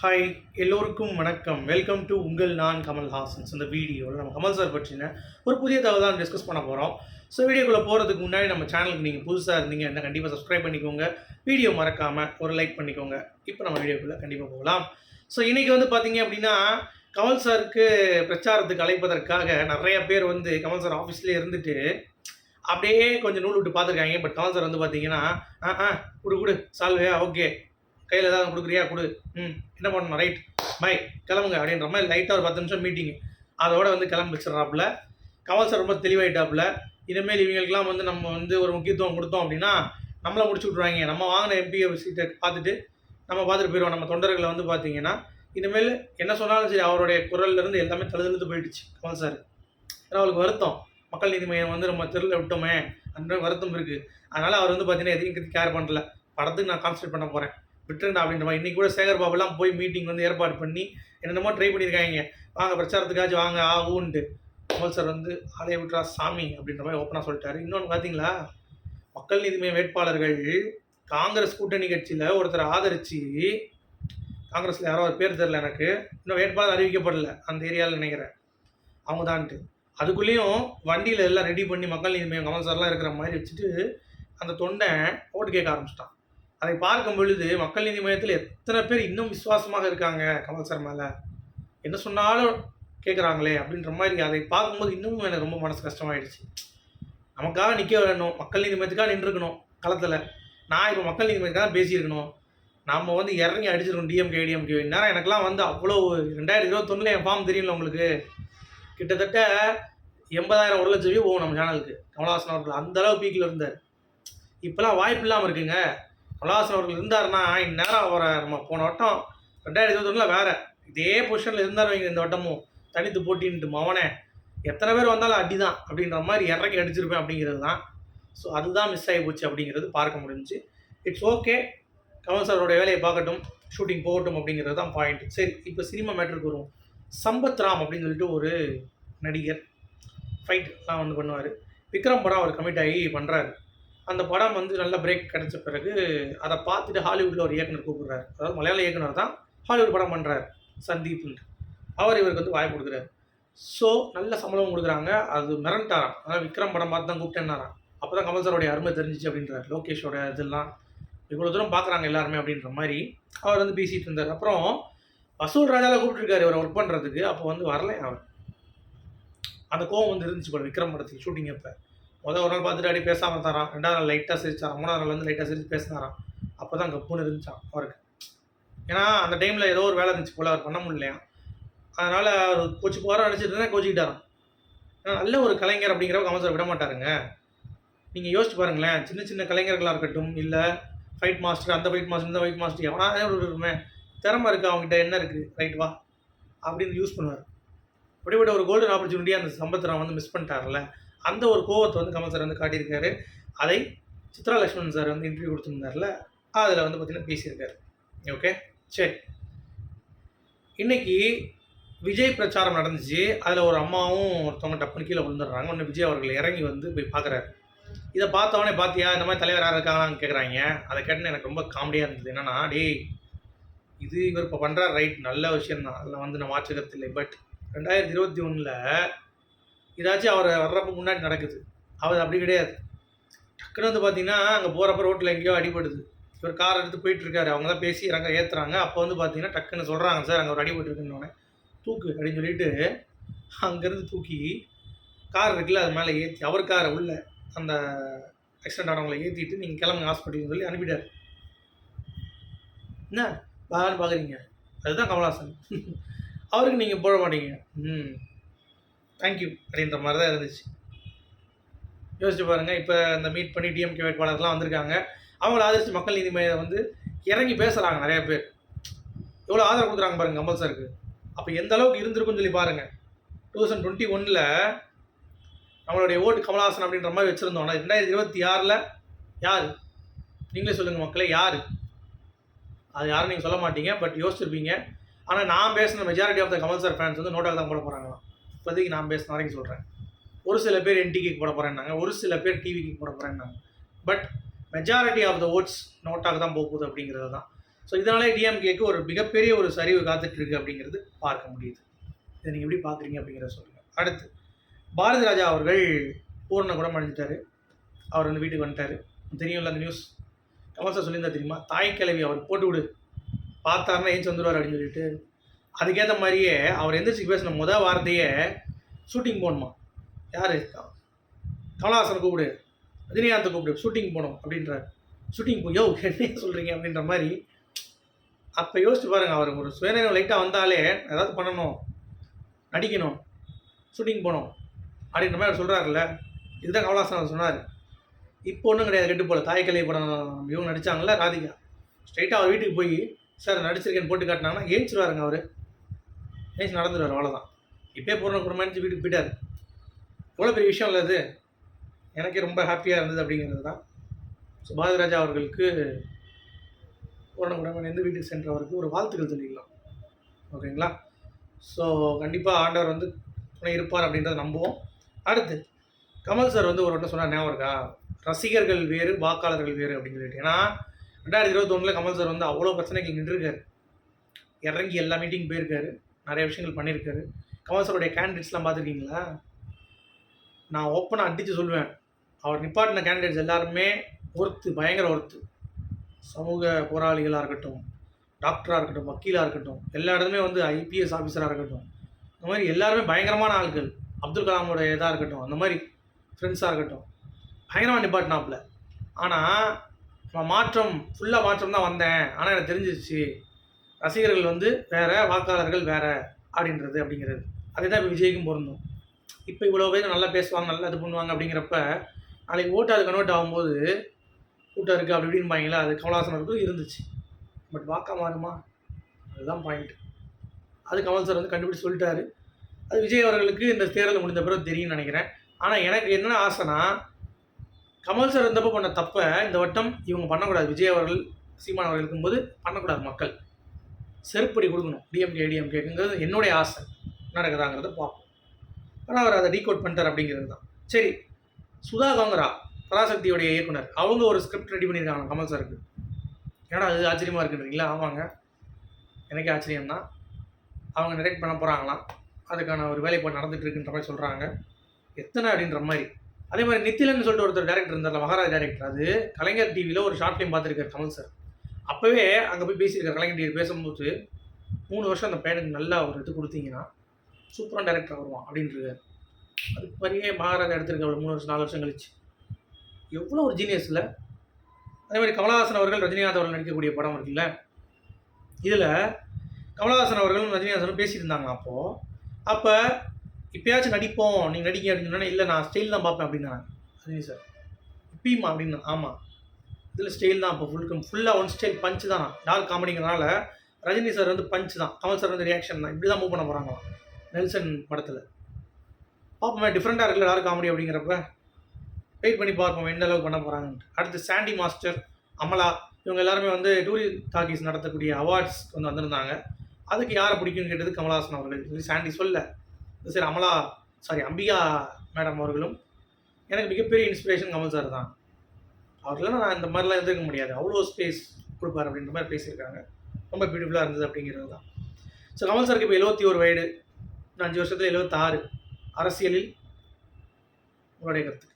Hi, எல்லோருக்கும் வணக்கம். Welcome to உங்கள் நான் கமல்ஹாசன்ஸ். இந்த வீடியோவில் நம்ம கமல் சார் பற்றின ஒரு புதிய தகவல் தான் டிஸ்கஸ் பண்ண போகிறோம். ஸோ வீடியோக்குள்ளே போகிறதுக்கு முன்னாடி நம்ம சேனலுக்கு நீங்கள் புதுசாக இருந்தீங்கன்னா கண்டிப்பாக சப்ஸ்கிரைப் பண்ணிக்கோங்க. வீடியோ மறக்காமல் ஒரு லைக் பண்ணிக்கோங்க. இப்போ நம்ம வீடியோக்குள்ளே கண்டிப்பாக போகலாம். ஸோ இன்றைக்கி வந்து பார்த்தீங்க அப்படின்னா கமல் சாருக்கு பிரச்சாரத்துக்கு அழைப்பதற்காக நிறைய பேர் வந்து கமல் சார் ஆஃபீஸ்லேயே இருந்துட்டு அப்படியே கொஞ்சம் நூல் விட்டு பார்த்துருக்காங்க. பட் கமல் சார் வந்து பார்த்தீங்கன்னா கொடு சால்வே ஓகே, கையில் ஏதாவது கொடுக்குறியா கொடு, என்ன பண்ணணும், ரைட் பை கிளம்புங்க அப்படின்ற மாதிரி லைட்டாக ஒரு 10 நிமிஷம் மீட்டிங்கு அதோட வந்து கிளம்பி வச்சிடறாப்புல. கமல் சார் ரொம்ப தெளிவாயிட்டாப்புல. இனிமேல் இவங்களுக்குலாம் வந்து நம்ம வந்து ஒரு முக்கியத்துவம் கொடுத்தோம் அப்படின்னா நம்மளை முடிச்சு விட்ருவாங்க. நம்ம வாங்கின எம்பி சீட்டை பார்த்துட்டு நம்ம பார்த்துட்டு போயிடுவோம். நம்ம தொண்டர்களை வந்து பார்த்தீங்கன்னா இனிமேல் என்ன சொன்னாலும் சரி அவருடைய குரல்லேருந்து எல்லாமே தழுதுழுந்து போயிடுச்சு கமல் சார். ஏன்னா அவருக்கு வருத்தம், மக்கள் நீதி மையம் வந்து நம்ம தெருவில் விட்டோமே அந்த வருத்தம் இருக்குது. அதனால் அவர் வந்து பார்த்தீங்கன்னா எதையும் கேர் பண்ணல. படத்துக்கு நான் கான்சன்ட்ரேட் பண்ண போகிறேன், விட்டுருண்டா அப்படின்ற மாதிரி. இன்றைக்கி கூட சேகர் பாபுலாம் போய் மீட்டிங் வந்து ஏற்பாடு பண்ணி என்னென்னமோ ட்ரை பண்ணியிருக்காங்க. வாங்க பிரச்சாரத்துக்காச்சும் வாங்க ஊன்ட்டு. கமல் சார் வந்து ஆலையை விட்டுறா சாமி அப்படின்ற மாதிரி ஓப்பனாக சொல்லிட்டாரு. இன்னொன்று பார்த்தீங்களா, மக்கள் நீதி மைய வேட்பாளர்கள் காங்கிரஸ் கூட்டணி கட்சியில் ஒருத்தரை ஆதரித்து, காங்கிரஸில் யாரோ ஒரு பேர் தெரில எனக்கு, இன்னும் வேட்பாளர் அறிவிக்கப்படலை அந்த ஏரியாவில் நினைக்கிறேன், அவங்க தான்ட்டு. அதுக்குள்ளேயும் வண்டியில் எல்லாம் ரெடி பண்ணி மக்கள் நீதி மையம் கமல் சார்லாம் இருக்கிற மாதிரி வச்சுட்டு அந்த தொண்டை ஓட்டு கேட்க ஆரம்பிச்சிட்டான். அதை பார்க்கும் பொழுது மக்கள் நீதி மையத்தில் எத்தனை பேர் இன்னும் விசுவாசமாக இருக்காங்க கமல் சார் மேலே, என்ன சொன்னாலும் கேட்குறாங்களே அப்படின்ற மாதிரி அதை பார்க்கும்போது இன்னமும் எனக்கு ரொம்ப மனசு கஷ்டமாயிடுச்சு. நமக்காக நிற்க வேணும், மக்கள் நீதி மையத்துக்காக நின்றுருக்கணும் களத்தில். நான் இப்போ மக்கள் நீதி மையத்துக்காக பேசியிருக்கணும். நம்ம வந்து இறங்கி அடிச்சிருக்கணும் டிஎம்கே. நேரம் எனக்குலாம் வந்து அவ்வளோ 2021 என் ஃபார்ம் தெரியல உங்களுக்கு, கிட்டத்தட்ட 80,000 1 லட்சம் வியூ போகும் நம்ம சேனலுக்கு. கமல்ஹாசன் அவர்கள் அந்தளவு பீக்கில் இருந்தார். இப்போலாம் வாய்ப்பு இல்லாமல் இருக்குங்க. கமல்ஹாசன் அவர்கள் இருந்தாருன்னா இந்நேரம் அவரை நம்ம போன வட்டம் 2021 வேறு இதே பொசிஷனில் இருந்தார் வைங்க. இந்த வட்டமும் தனித்து போட்டின்ட்டு மவனே எத்தனை பேர் வந்தாலும் அடி தான் அப்படின்ற மாதிரி இறங்கி அடிச்சிருப்பேன் அப்படிங்கிறது தான். ஸோ அதுதான் மிஸ் ஆகி போச்சு அப்படிங்கிறது பார்க்க முடிஞ்சிச்சு. இட்ஸ் ஓகே, கமல் சாரோட வேலையை பார்க்கட்டும், ஷூட்டிங் போகட்டும் அப்படிங்கிறது தான் பாயிண்ட். சரி, இப்போ சினிமா மேட்டருக்கு வருவோம். சம்பத் ராம் அப்படின்னு சொல்லிட்டு ஒரு நடிகர் ஃபைட்லாம் வந்து பண்ணுவார். விக்ரம் படம் அவர் கமிட் ஆகி பண்ணுறாரு. அந்த படம் வந்து நல்ல பிரேக் கிடச்ச பிறகு அதை பார்த்துட்டு ஹாலிவுட்டில் ஒரு இயக்குனர் கூப்பிட்றாரு. அதாவது மலையாள இயக்குனர் தான் ஹாலிவுட் படம் பண்ணுறாரு, சந்தீப்ன்ட்டு. அவர் இவருக்கு வந்து வாய்ப்பு கொடுக்குறாரு. ஸோ நல்ல சம்பளம் கொடுக்குறாங்க. அது மிரண்டாராம். அதாவது விக்ரம் படம் பார்த்து தான் கூப்பிட்டேன்னாராம். அப்போ தான் கமல் சாரோடைய அருமை தெரிஞ்சிச்சு அப்படின்றார். லோகேஷோட இதெல்லாம் இவ்வளோ தூரம் பார்க்குறாங்க எல்லாருமே அப்படின்ற மாதிரி அவர் வந்து பேசிகிட்டு இருந்தார். அப்புறம் வசூல் ராஜாவில் கூப்பிட்டுருக்காரு இவர் ஒர்க் பண்ணுறதுக்கு. அப்போ வந்து வரல அவர். அந்த கோவம் வந்து இருந்துச்சு போல விக்ரம் படத்துக்கு ஷூட்டிங் அப்போ. ஒரு நாள் பார்த்துட்டு அப்படி பேசாமல் தரான், 2வது நாள் லைட்டாக சிரிச்சான், 3வது நாள் வந்து லைட்டாக சிரிச்சு பேசினாரான். அப்போ தான் கப்புன்னு இருந்துச்சான் அவருக்கு. ஏன்னா அந்த டைமில் ஏதோ ஒரு வேலை இருந்துச்சு போல், அவர் பண்ண முடியலையா. அதனால் அவர் கோச்சு போகிற நினச்சிட்டு இருந்தால் கோச்சிக்கிட்டாரான். ஏன்னா நல்ல ஒரு கலைஞர் அப்படிங்கிறவங்க கமல் சார் விட மாட்டாருங்க. நீங்கள் யோசிச்சு பாருங்களேன், சின்ன சின்ன கலைஞர்களாக இருக்கட்டும், இல்லை ஃபைட் மாஸ்டர், அந்த ஃபைட் மாஸ்டர், இந்த ஃபைட் மாஸ்டர், எவனா இருக்குமே திறமை இருக்குது அவங்ககிட்ட, என்ன இருக்குது, ரைட் வா அப்படின்னு யூஸ் பண்ணுவார். அப்படிப்பட்ட ஒரு கோல்டன் ஆப்பர்ச்சுனிட்டி அந்த சம்பத் ராம் வந்து மிஸ் பண்ணிட்டார்ல. அந்த ஒரு கோவத்தை வந்து கமல் சார் வந்து காட்டியிருக்காரு. அதை சித்ரா லக்ஷ்மணன் சார் வந்து இன்டர்வியூ கொடுத்துருந்தார்ல, அதில் வந்து பார்த்திங்கன்னா பேசியிருக்காரு. ஓகே, சரி. இன்றைக்கி விஜய் பிரச்சாரம் நடந்துச்சு. அதில் ஒரு அம்மாவும் ஒருத்தவங்க டப்புன்னு கீழே விழுந்துடுறாங்க. ஒன்று விஜய் அவர்கள் இறங்கி வந்து போய் பார்க்குறாரு. இதை பார்த்தவொடனே பார்த்தியா இந்த மாதிரி தலைவர் யார் இருக்காங்களான்னு கேட்குறாங்க. அதை கேட்டுன்னு எனக்கு ரொம்ப காமெடியாக இருந்தது. என்னன்னா, டேய் இது இவர் இப்போ பண்ணுறாரு, ரைட், நல்ல விஷயந்தான், அதில் வந்து நான் மாற்றுக்கிறது இல்லை. பட் 2021 ஏதாச்சும் அவர் வர்றப்போ முன்னாடி நடக்குது. அவர் அப்படி கிடையாது. டக்குன்னு வந்து பார்த்தீங்கன்னா அங்கே போகிறப்ப ரோட்டில் எங்கேயோ அடிபடுது. இவர் கார் எடுத்து போயிட்டுருக்காரு. அவங்க தான் பேசி ஏற்றுறாங்க. அப்போ வந்து பார்த்தீங்கன்னா டக்குன்னு சொல்கிறாங்க, சார் அங்கே ஒரு அடிபட்டுருக்குன்னொன்னே தூக்கு அப்படின்னு சொல்லிட்டு அங்கேருந்து தூக்கி கார் இருக்குல்ல அது மேலே ஏற்றி, அவர் காரை உள்ள அந்த ஆக்சிடென்ட் ஆனவங்களை ஏற்றிட்டு நீங்கள் கிளம்புங்க ஹாஸ்பிட்டல்னு சொல்லி அனுப்பிட்டார். என்ன பான்னு பார்க்குறீங்க, அதுதான் கமல்ஹாசன். அவருக்கு நீங்கள் போட மாட்டீங்க. தேங்க்யூ அப்படின்ற மாதிரி தான் இருந்துச்சு. யோசிச்சு பாருங்கள். இப்போ இந்த மீட் பண்ணி டிஎம்கே வேட்பாளர்லாம் வந்திருக்காங்க. அவங்கள ஆதரித்து மக்கள் நீதி மையம் வந்து இறங்கி பேசுகிறாங்க. நிறைய பேர் எவ்வளோ ஆதரவு கொடுக்குறாங்க பாருங்கள் கமல் சாருக்கு. அப்போ எந்த அளவுக்கு இருந்திருக்குன்னு சொல்லி பாருங்கள். 2021 நம்மளுடைய ஓட்டு கமல்ஹாசன் அப்படின்ற மாதிரி வச்சுருந்தோம். ஆனால் 2026 யார், நீங்களே சொல்லுங்கள் மக்களே, யார் அது யாரும் நீங்கள் சொல்ல மாட்டீங்க, பட் யோசிச்சிருப்பீங்க. ஆனால் நான் பேசின majority of the Kamal sir fans வந்து நோட்டாக தான் போட போகிறாங்களாம். இப்போதைக்கு நான் பேசின வரைக்கும் சொல்கிறேன். ஒரு சில பேர் என்டிக்கு போட போகிறேன்னாங்க, ஒரு சில பேர் டிவிக்கு போட போகிறேன்னாங்க. But majority of the votes நோட்டாக தான் போகுது அப்படிங்கிறது தான். ஸோ இதனாலே டிஎம்கேக்கு ஒரு மிகப்பெரிய ஒரு சரிவு காத்துட்ருக்கு அப்படிங்கிறது பார்க்க முடியுது. இதை நீங்கள் எப்படி பார்க்குறீங்க அப்படிங்கிறத சொல்லுங்கள். அடுத்து பாரதி ராஜா அவர்கள் பூரண குணம் அடைஞ்சிட்டாரு. அவர் வந்து வீட்டுக்கு வந்துட்டார். தெரியும்ல அந்த நியூஸ். கமல் சார் சொல்லியிருந்தா தெரியுமா, தாய் கிழவி அவர் போட்டு விடு பார்த்தாருன்னா ஏஞ்சி வந்துடுவார் அப்படின்னு சொல்லிட்டு. அதுக்கேற்ற மாதிரியே அவர் எந்திரிச்சு பேசின முதல் வார்த்தையே ஷூட்டிங் போகணுமா. யார் கமலஹாசனை கூப்பிடு, ரஜினிகாந்தை கூப்பிடு, ஷூட்டிங் போகணும் அப்படின்றார். ஷூட்டிங் போய் என்ன சொல்கிறீங்க அப்படின்ற மாதிரி. அப்போ யோசிச்சு பாருங்கள், அவர் ஒரு சுயநினைவு லைட்டாக வந்தாலே ஏதாவது பண்ணணும், நடிக்கணும், ஷூட்டிங் போகணும் அப்படின்ற மாதிரி அவர் சொல்கிறாருல்ல. இதுதான் கமலஹாசன் சொன்னார். இப்போ ஒன்றும் கிடையாது, கெட்டு போல. தாய் கிழவி படம் இவங்க நடித்தாங்கல்ல, ராதிகா. ஸ்ட்ரைட்டாக அவர் வீட்டுக்கு போய் சார் நடிச்சிருக்கேன்னு போட்டு காட்டினாங்கன்னா ஏஞ்சிருவாருங்க. அவர் ஏஞ்சி நடந்துடுவார், அவ்வளோதான். இப்போயே பூர்ண குடும்பம் வீட்டுக்கு போயிட்டார். எவ்வளோ பெரிய விஷயம் இல்லை அது. எனக்கே ரொம்ப ஹாப்பியாக இருந்தது அப்படிங்கிறது தான். ஸோ பாரதி ராஜா அவர்களுக்கு பூர்ண குடும்பம் எந்த வீட்டுக்கு சென்றவருக்கு ஒரு வாழ்த்துக்கள் சொல்லிக்கலாம். ஓகேங்களா? ஸோ கண்டிப்பாக ஆண்டவர் வந்து துணை இருப்பார் அப்படின்றத நம்புவோம். அடுத்து கமல் சார் வந்து ஒரு வட்டம் சொன்னார், ஞாபகம் இருக்கா? ரசிகர்கள் வேறு, வாக்காளர்கள் வேறு அப்படின்னு சொல்லிட்டு. ஏன்னா 2021 கமல் சார் வந்து அவ்வளோ பிரச்சனைகள் நின்றுருக்காரு. இறங்கி எல்லா மீட்டிங் போயிருக்காரு, நிறைய விஷயங்கள் பண்ணியிருக்காரு. கமல் சாருடைய கேண்டிடேட்ஸ்லாம் பார்த்துருக்கீங்களா? நான் ஓப்பனாக அடித்து சொல்லுவேன், அவர் நிப்பாட்டின கேண்டிடேட்ஸ் எல்லாருமே பயங்கர ஒர்த்து. சமூக போராளிகளாக இருக்கட்டும், டாக்டராக இருக்கட்டும், வக்கீலாக இருக்கட்டும், எல்லா இடத்துலையுமே வந்து ஐபிஎஸ் ஆஃபீஸராக இருக்கட்டும், இந்த மாதிரி எல்லாருமே பயங்கரமான ஆட்கள். அப்துல் கலாமோட இதாக இருக்கட்டும், அந்த மாதிரி ஃப்ரெண்ட்ஸாக இருக்கட்டும், பயங்கரமாக நிப்பாட்டினாப்புல. ஆனால் நான் ஃபுல்லாக மாற்றம் தான் வந்தேன். ஆனால் எனக்கு தெரிஞ்சிருச்சு ரசிகர்கள் வந்து வேறு, வாக்காளர்கள் வேறு அப்படிங்கிறது. அதே தான் இப்போ விஜய்க்கும் பொருந்தும். இப்போ இவ்வளோ பேர் நல்லா பேசுவாங்க, நல்லா இது பண்ணுவாங்க அப்படிங்கிறப்ப நாளைக்கு ஓட்டு அது கன்வெர்ட் ஆகும்போது கூட்டம் இருக்குது அப்படி இப்படின்பாங்களா, அது கமலஹாசனுக்கும் இருந்துச்சு. பட் வாக்கா மாறுமா? அதுதான் பாயிண்ட். அது கமல் சார் வந்து கண்டுபிடிச்சு சொல்லிட்டாரு. அது விஜய் அவர்களுக்கு இந்த தேர்தல் முடிந்த பிறகு தெரியும்னு நினைக்கிறேன். ஆனால் எனக்கு என்ன ஆசைனா, கமல் சார் இருந்தப்போ பண்ண தப்பை இந்த வட்டம் இவங்க பண்ணக்கூடாது. விஜய் அவர்கள், சீமான் அவர்கள் இருக்கும்போது பண்ணக்கூடாது. மக்கள் செருப்படி கொடுக்கணும் டிஎம்கேங்கிறது என்னுடைய ஆசை. நடக்குதாங்கிறத பார்ப்போம். ஆனால் அவர் அதை டீகோட் பண்ணிட்டார் அப்படிங்கிறது தான். சரி, சுதா கோங்கரா பராசக்தியோடைய இயக்குனர், அவங்க ஒரு ஸ்கிரிப்ட் ரெடி பண்ணியிருக்காங்க கமல் சாருக்கு. ஏன்னா அது ஆச்சரியமாக இருக்குன்றீங்களா? ஆமாங்க, எனக்கே ஆச்சரியம்தான். அவங்க டைரக்ட் பண்ண போகிறாங்களாம். அதுக்கான ஒரு வேலைப்பாடு நடந்துகிட்டு இருக்குன்ற மாதிரி சொல்கிறாங்க. எத்தனை அப்படின்ற மாதிரி. அதே மாதிரி நித்திலன்னு சொல்லிட்டு ஒருத்தர் டேரக்டர் இருந்தார்ல, மகாராஜ் டேரக்டர். அது கலைஞர் டிவியில் ஒரு ஷார்ட் ஃபிலிம் பார்த்துருக்காரு கமல் சார். அப்போவே அங்கே போய் பேசியிருக்காரு. கலைஞர் டிவி பேசும்போது 3 வருஷம் அந்த பையனுக்கு நல்லா ஒரு இது கொடுத்தீங்கன்னா சூப்பரான டேரக்டர் வருவான் அப்படின்ட்டு. அதுக்கு மாதிரியே மகாராஜா எடுத்திருக்க ஒரு 3 வருஷம் 4 வருஷம் கழிச்சு. எவ்வளோ ஒரு ஜீனியஸில். அதே மாதிரி கமலஹாசன் அவர்கள், ரஜினிகாந்த் அவர்கள் நடிக்கக்கூடிய படம் இருக்குல்ல, இதில் கமலஹாசன் அவர்களும் ரஜினிகாந்தனும் பேசிட்டு இருந்தாங்க. அப்போ இப்போயாச்சும் நடிப்போம், நீங்கள் நடிக்க அப்படின்னு சொன்னால், இல்லை நான் ஸ்டைல் தான் பார்ப்பேன் அப்படின்னாங்க ரஜினி சார். இப்பயுமா அப்படின்னு. ஆமாம், இதில் ஸ்டைல் தான். இப்போ ஃபுல்லாக ஒன் ஸ்டைல் பஞ்சு தான். டார்க் காமெடிங்கிறனால ரஜினி சார் வந்து பஞ்சு தான், கமல் சார் வந்து ரியாக்ஷன் தான். இப்படி தான் மூவ் பண்ண போகிறாங்களாம் நெல்சன் படத்தில். பார்ப்போமே, டிஃப்ரெண்ட்டாக இருக்குல்ல டார்க் காமெடி அப்படிங்கிறப்ப. வெயிட் பண்ணி பார்ப்போம் எந்த அளவுக்கு பண்ண போகிறாங்கன்ட்டு. அடுத்து சாண்டி மாஸ்டர், அமலா, இவங்க எல்லாருமே வந்து டூரி டாக்கீஸ் நடத்தக்கூடிய அவார்ட்ஸ் வந்து வந்திருந்தாங்க. அதுக்கு யாரை பிடிக்கும்னு கேட்டது கமலஹாசன் அவர்கள். சாண்டி சொல்ல சரி, அம்பிகா மேடம் அவர்களும் எனக்கு மிகப்பெரிய இன்ஸ்பிரேஷன் கமல் சார் தான். அவர்களெல்லாம் நான் இந்த மாதிரிலாம் இருந்துக்க முடியாது, அவ்வளோ ஸ்பேஸ் கொடுப்பார் அப்படின்ற மாதிரி பேசியிருக்காங்க. ரொம்ப பியூட்டிஃபுல்லாக இருந்தது அப்படிங்கிறது தான். ஸோ கமல் சாருக்கு இப்போ 71 வயது, 5 வருஷத்தில் 76. அரசியலில் உங்களுடைய கருத்து?